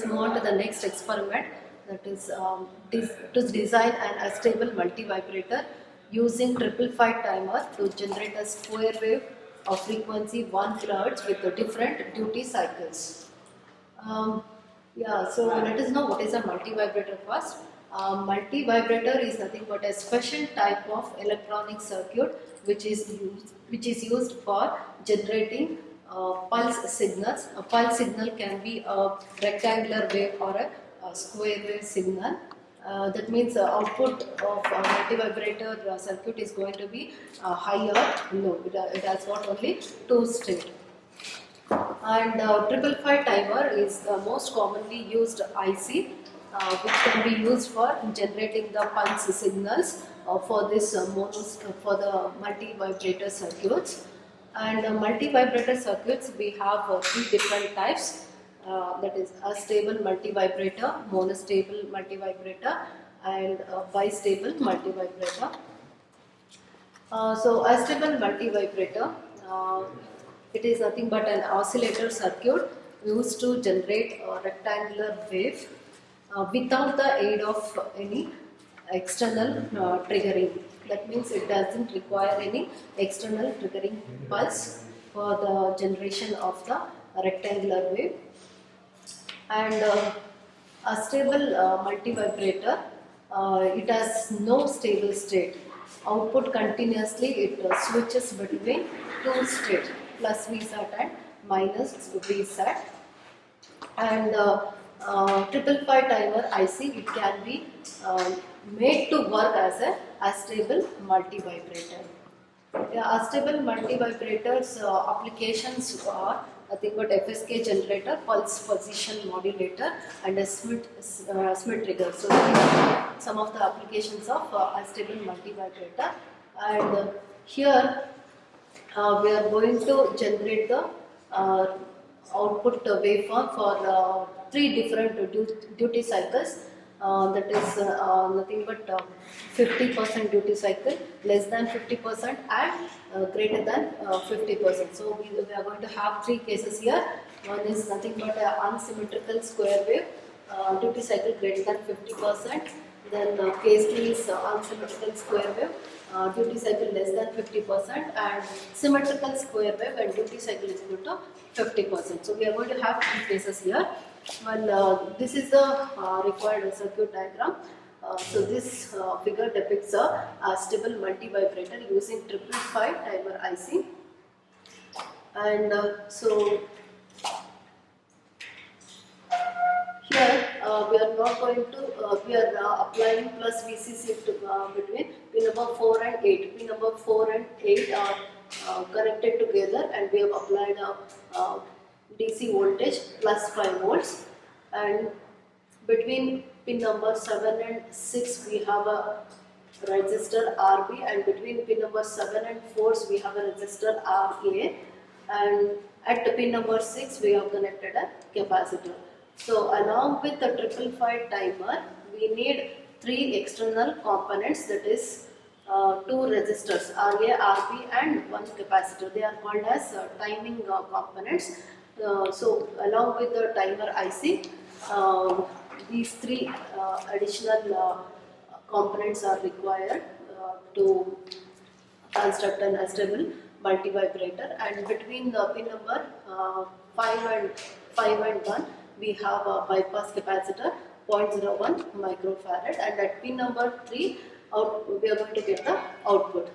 move on to the next experiment, that is to design an astable multi-vibrator using 555 timer to generate a square wave of frequency 1 kHz with the different duty cycles. Yeah, so let us know what is a multi-vibrator first. Multi-vibrator is nothing but a special type of electronic circuit which is used for generating pulse signals. A pulse signal can be a rectangular wave or a square wave signal. That means output of a multi-vibrator circuit is going to be high or low. It has got only two states. And 555 timer is the most commonly used IC, which can be used for generating the pulse signals for this for the multi-vibrator circuits. And multi-vibrator circuits, we have three different types. That is a stable multi-vibrator, monostable multi-vibrator, and bistable multi-vibrator. So a stable multi-vibrator, it is nothing but an oscillator circuit used to generate a rectangular wave without the aid of any external triggering. That means it doesn't require any external triggering pulse for the generation of the rectangular wave. And a stable multi-vibrator, it has no stable state. Output continuously, it switches between two states, plus Vsat and minus Vsat. And 555 timer IC, it can be made to work as a astable multi-vibrator. Yeah, astable multi-vibrators applications are nothing but FSK generator, pulse position modulator, and a Smith trigger. So these are some of the applications of astable multi-vibrator. And here we are going to generate the output waveform for three different duty cycles. That is nothing but 50% duty cycle, less than 50%, and greater than 50%. So we are going to have three cases here. One is nothing but an unsymmetrical square wave, duty cycle greater than 50%. Then case 3 is unsymmetrical square wave, duty cycle less than 50%, and symmetrical square wave and duty cycle is equal to 50%. So we are going to have three cases here. Well, this is the required circuit diagram. So this figure depicts a stable multi-vibrator using 555 timer IC. And so here we are not going to, we are applying plus VCC to, between pin number 4 and 8. Pin number 4 and 8 are connected together, and we have applied a DC voltage plus 5 volts, and between pin number 7 and 6 we have a resistor RB, and between pin number 7 and 4 we have a resistor RA, and at pin number 6 we have connected a capacitor. So along with the 555 timer, we need three external components, that is two resistors RA, RB, and one capacitor. They are called as timing components. So along with the timer IC, these three additional components are required to construct an astable multi-vibrator. And between the pin number 5 and 1, we have a bypass capacitor 0.01 microfarad, and at pin number 3 we are going to get the output.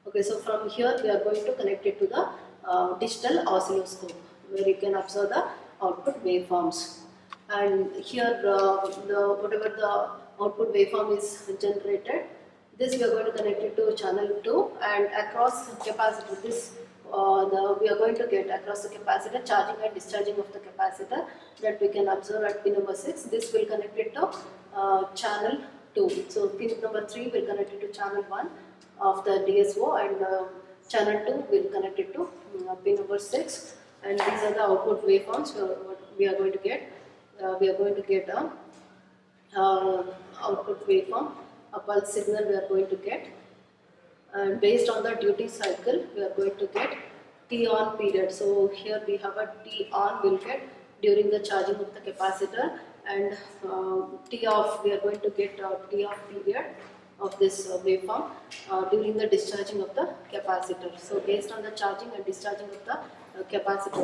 Okay, so from here we are going to connect it to the digital oscilloscope, where you can observe the output waveforms. And here whatever the output waveform is generated, this we are going to connect it to channel 2, and across capacitor, this we are going to get across the capacitor charging and discharging of the capacitor, that we can observe at pin number 6. This will connect it to channel 2. So pin number 3 will connect it to channel 1 of the DSO, and channel 2 will connect it to pin number 6. And these are the output waveforms we are going to get. We are going to get a output waveform, a pulse signal we are going to get, and based on the duty cycle we are going to get T on period. So here we have a T on, will get during the charging of the capacitor, and T off, we are going to get T off period of this waveform during the discharging of the capacitor. So based on the charging and discharging of the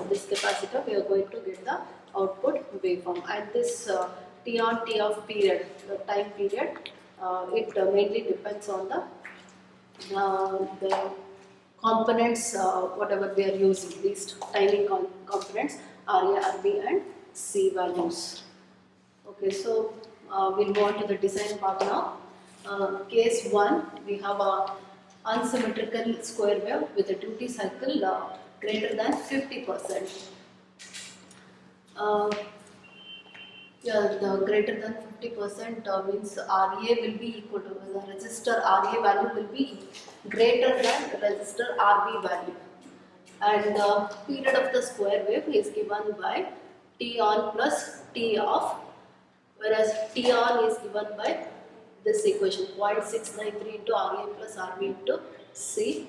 this capacitor, we are going to get the output waveform. And this T on T off period, the time period, it mainly depends on the components, whatever we are using, these timing components, RA, RB and C values. Okay, so we'll go on to the design part now. Case 1, we have a unsymmetrical square wave with a duty cycle greater than 50%. The greater than 50% means RA will be equal to the resistor RA value will be greater than resistor RB value, and the period of the square wave is given by T on plus T off, whereas T on is given by this equation 0.693 into RA plus RB into C,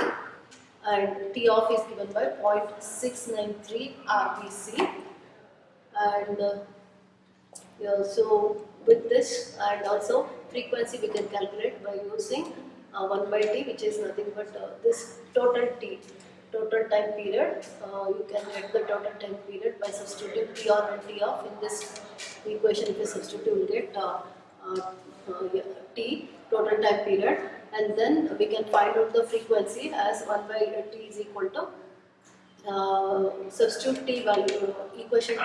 and T off is given by 0.693 RBC, and so with this, and also frequency we can calculate by using 1 by T, which is nothing but this total time period. You can get the total time period by substituting T on and T off in this equation. If you substitute, you will get T, total time period, and then we can find out the frequency as 1 by T is equal to substitute T value, equation T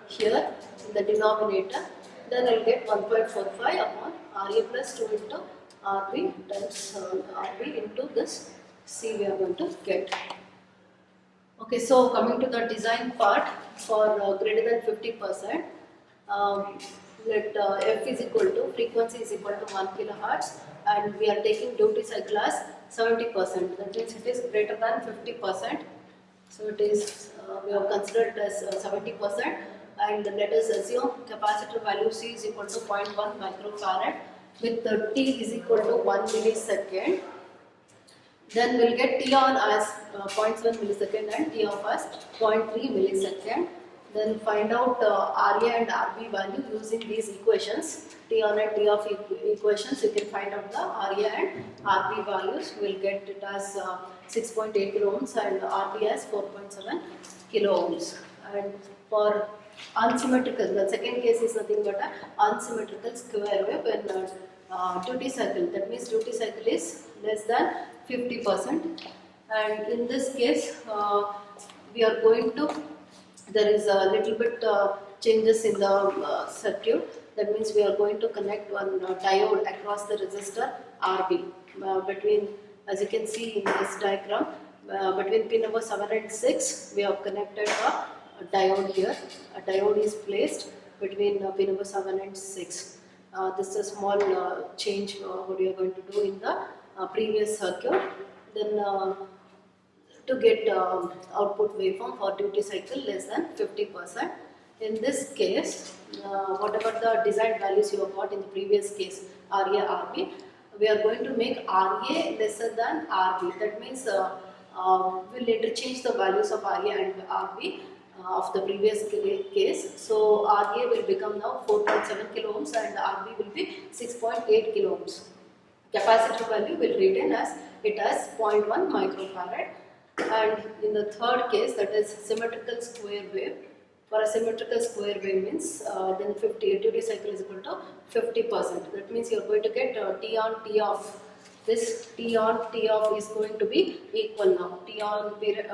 here in the denominator, then I will get 1.45 upon RA plus 2 into RB times RB into this C we are going to get. Okay, so coming to the design part for greater than 50%, let F is equal to, frequency is equal to 1 kilohertz, and we are taking duty cycle as 70%. That means it is greater than 50%. So it is, we have considered as 70%, and let us assume capacitor value C is equal to 0.1 microfarad with T is equal to 1 millisecond. Then we will get T on as 0.7 millisecond and T off as 0.3 millisecond. Then find out RA and RB value using these equations, T on and T off equations. You can find out the RA and RB values. We will get it as 6.8 kilo ohms and RB as 4.7 kilo ohms. And for unsymmetrical, the second case is nothing but an unsymmetrical square wave when duty cycle, that means duty cycle is less than 50%, and in this case we are going to, there is a little bit changes in the circuit. That means we are going to connect one diode across the resistor RB between, as you can see in this diagram, between pin number 7 and 6 we have connected a diode here. A diode is placed between pin number 7 and 6. This is a small change what we are going to do in the previous circuit. Then to get output waveform for duty cycle less than 50%. In this case, whatever the desired values you have got in the previous case, RA, RB, we are going to make RA lesser than RB. That means we'll interchange the values of RA and RB of the previous case. So RA will become now 4.7 kilo ohms and RB will be 6.8 kilo ohms. Capacitor value will retain as it as 0.1 microfarad. And in the third case, that is symmetrical square wave. For a symmetrical square wave means then duty cycle is equal to 50%. That means you are going to get T on T off. This T on T off is going to be equal now. T on period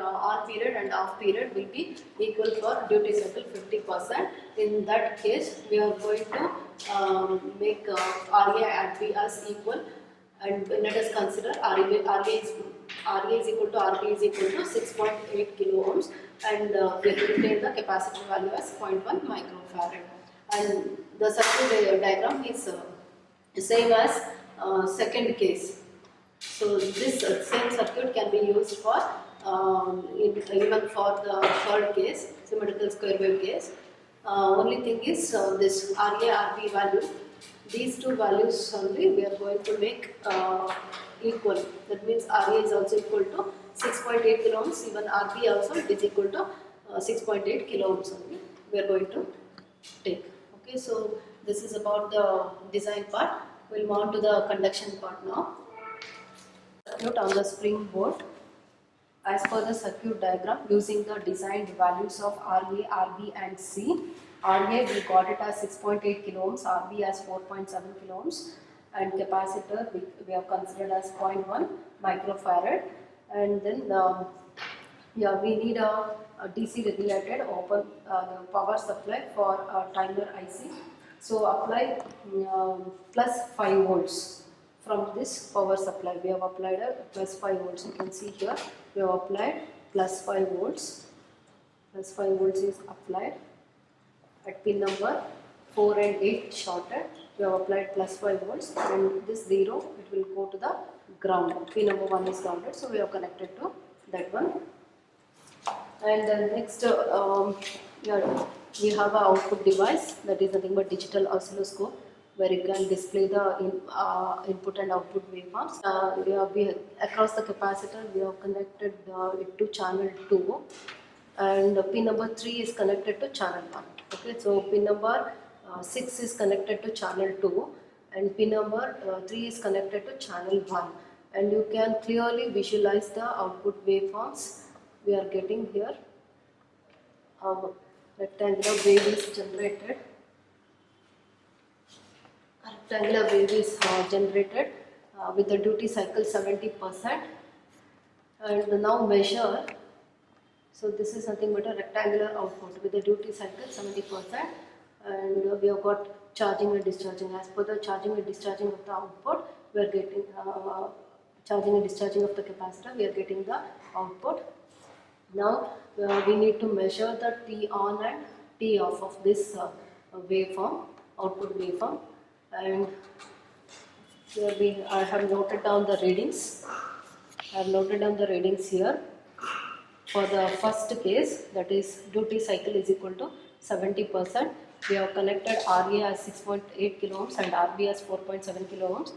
and off period will be equal for duty cycle 50%. In that case, we are going to make RA and B as equal, and let us consider RA is equal to RB is equal to 6.8 kilo ohms, and we retain the capacitor value as 0.1 microfarad. And the circuit diagram is same as second case. So this same circuit can be used for even for the third case, symmetrical square wave case. Only thing is this RA RB value, these two values only we are going to make equal. That means RA is also equal to 6.8 kilo ohms, even RB also is equal to 6.8 kilo ohms only. we are going to take. Okay, so this is about the design part. We'll move on to the conduction part now. Circuit on the spring board. As per the circuit diagram, using the designed values of RA, RB and C. RA we got it as 6.8 kilo ohms, RB as 4.7 kilo ohms, and capacitor we have considered as 0.1 microfarad. And then yeah, we need a DC regulated open power supply for a timer IC. So apply plus 5 volts from this power supply. We have applied a plus 5 volts. You can see here we have applied plus 5 volts. Plus 5 volts is applied at pin number 4 and 8 shorted. We have applied plus 5 volts, and this 0 it will go to the ground. Pin number 1 is grounded, so we have connected to that one. And next yeah, we have an output device that is nothing but digital oscilloscope, where you can display the input and output waveforms. Across the capacitor we have connected it to channel 2, and pin number 3 is connected to channel 1. Okay, so pin number 6 is connected to channel 2, and pin number 3 is connected to channel 1. And you can clearly visualize the output waveforms we are getting here. Rectangular wave is generated. Rectangular wave is generated with the duty cycle 70%. And now measure. So this is nothing but a rectangular output with the duty cycle 70%, and we have got charging and discharging. As per the charging and discharging of the output, we are getting charging and discharging of the capacitor, we are getting the output. Now we need to measure the T on and T off of this waveform, output waveform, and here I have noted down the readings. I have noted down the readings here. For the first case, that is duty cycle is equal to 70%. We have connected RA as 6.8 kilo ohms and RB as 4.7 kilo ohms,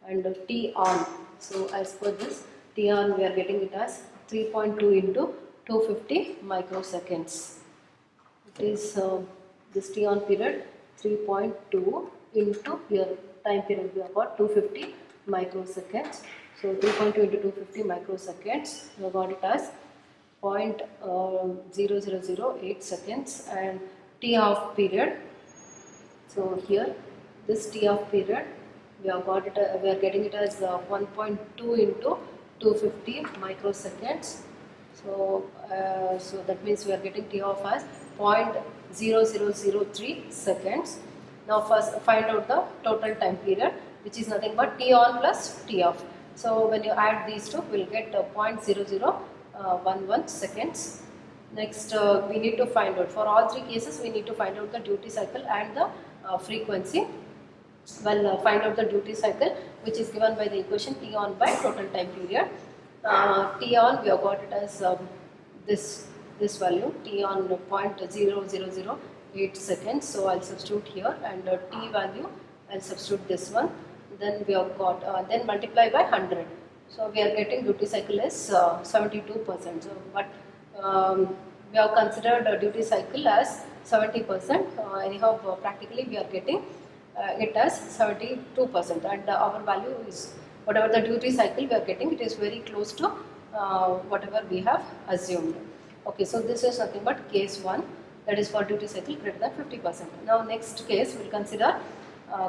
and T on. So as per this, T on we are getting it as 3.2 into 250 microseconds. It is this T on period 3.2 into here time period we have got 250 microseconds. So 3.2 into 250 microseconds, we have got it as 0.0008 seconds. And T off period, so here this T off period we have got it, we are getting it as 1.2 into 250 microseconds. So so that means we are getting T off as 0.0003 seconds. Now first find out the total time period, which is nothing but T on plus T off. So when you add these two, we will get 0.0011 seconds. Next we need to find out, for all three cases we need to find out the duty cycle and the frequency. Well, find out the duty cycle, which is given by the equation T on by total time period. T on we have got it as this value, T on 0.0008 seconds. So I'll substitute here, and T value I'll substitute this one. Then we have got then multiply by 100. So we are getting duty cycle is 72%. So but we have considered duty cycle as 70%. Anyhow, practically we are getting it as 72%, and our value is whatever the duty cycle we are getting, it is very close to whatever we have assumed. Okay, so this is nothing but case 1, that is for duty cycle greater than 50%. Now next case we will consider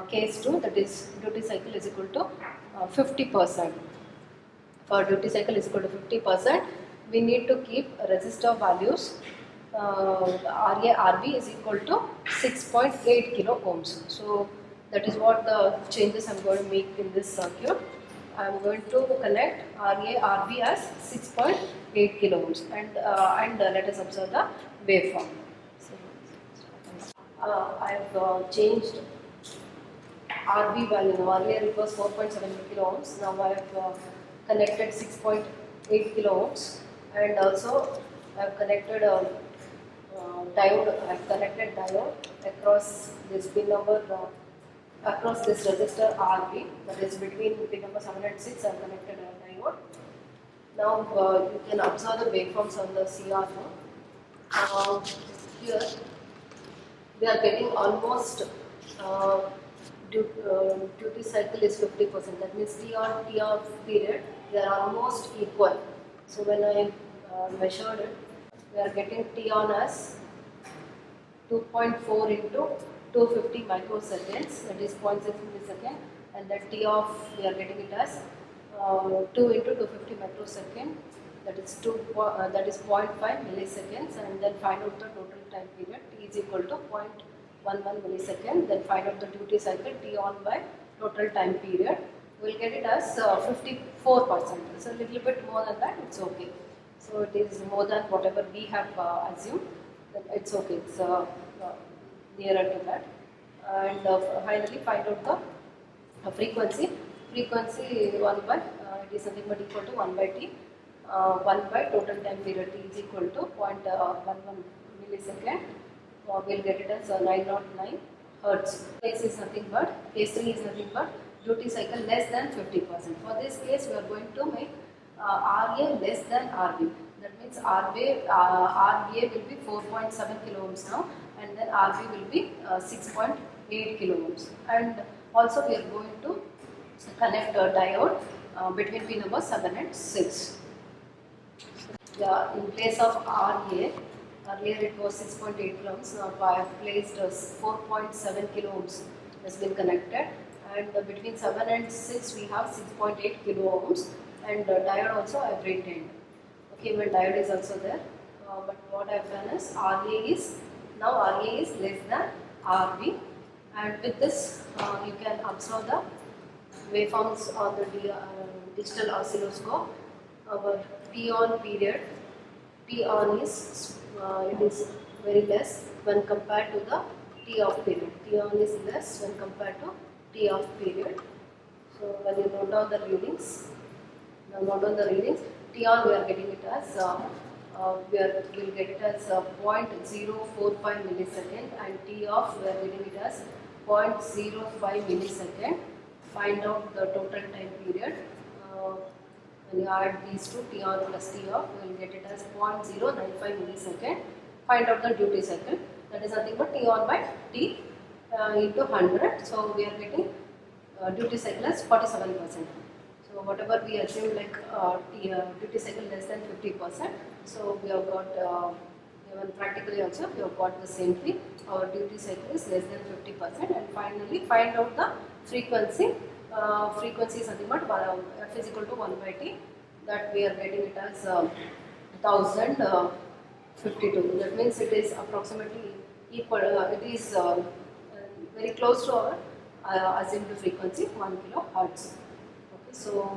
case 2, that is duty cycle is equal to 50%. For duty cycle is equal to 50%, we need to keep resistor values RA, RB is equal to 6.8 kilo ohms. So that is what the changes I am going to make in this circuit. I am going to connect RA, RB as 6.8 kilo ohms, and let us observe the waveform. So, I have changed RB value. Now earlier it was 4.7 kilo ohms. Now I have connected 6.8 kilo ohms, and also I have connected diode. I have connected diode across this pin number across this resistor RB, that is between pin number 7 and 6. I have connected a diode. Now you can observe the waveforms on the CR now. Here we are getting almost duty cycle is 50%. That means T on T off period, they are almost equal. So when I measured it, we are getting T on as 2.4 into 250 microseconds, that is 0.6 millisecond, and the T off we are getting it as 2 into 250 microsecond, that is that is 0.5 milliseconds, and then find out the total time period. T is equal to 0.11 millisecond. Then find out the duty cycle T on by total time period. We'll get it as 54%. So a little bit more than that, it's okay. So it is more than whatever we have assumed. Then it's okay. It's nearer to that. And finally find out the frequency. Frequency 1 by it is nothing but equal to 1 by T. 1 by total time period T is equal to 0.11 millisecond. We'll get it as 909 hertz. Case is nothing but, case 3 is nothing but duty cycle less than 50%. For this case, we are going to make RA less than RB. That means RA will be 4.7 kilo ohms now, and then RB will be 6.8 kilo ohms. And also we are going to connect a diode between pin number 7 and 6. Yeah, in place of RA, earlier it was 6.8 kilo ohms, now I have placed 4.7 kilo ohms has been connected, and between 7 and 6 we have 6.8 kilo ohms, and diode also I have retained. Okay, my diode is also there, but what I have done is RA is less than RB, and with this you can observe the waveforms on the digital oscilloscope. Our T on period, T on is it is very less when compared to the T off period. T on is less when compared to T off period. So when you note down the readings, T on we are getting it as we will get it as 0.045 millisecond, and T off we are getting it as 0.05 millisecond. Find out the total time period. When you add these two, T on plus T off, we will get it as 0.095 millisecond. Find out the duty cycle. That is nothing but T on by T into 100. So we are getting duty cycle as 47%. So whatever we assume like duty cycle less than 50%. So we have got even practically also we have got the same thing. Our duty cycle is less than 50%. And finally find out the frequency. Frequency is nothing but F is equal to 1 by T, that we are getting it as 1052. That means it is approximately equal, it is very close to our assumed frequency 1 kilohertz. Okay, so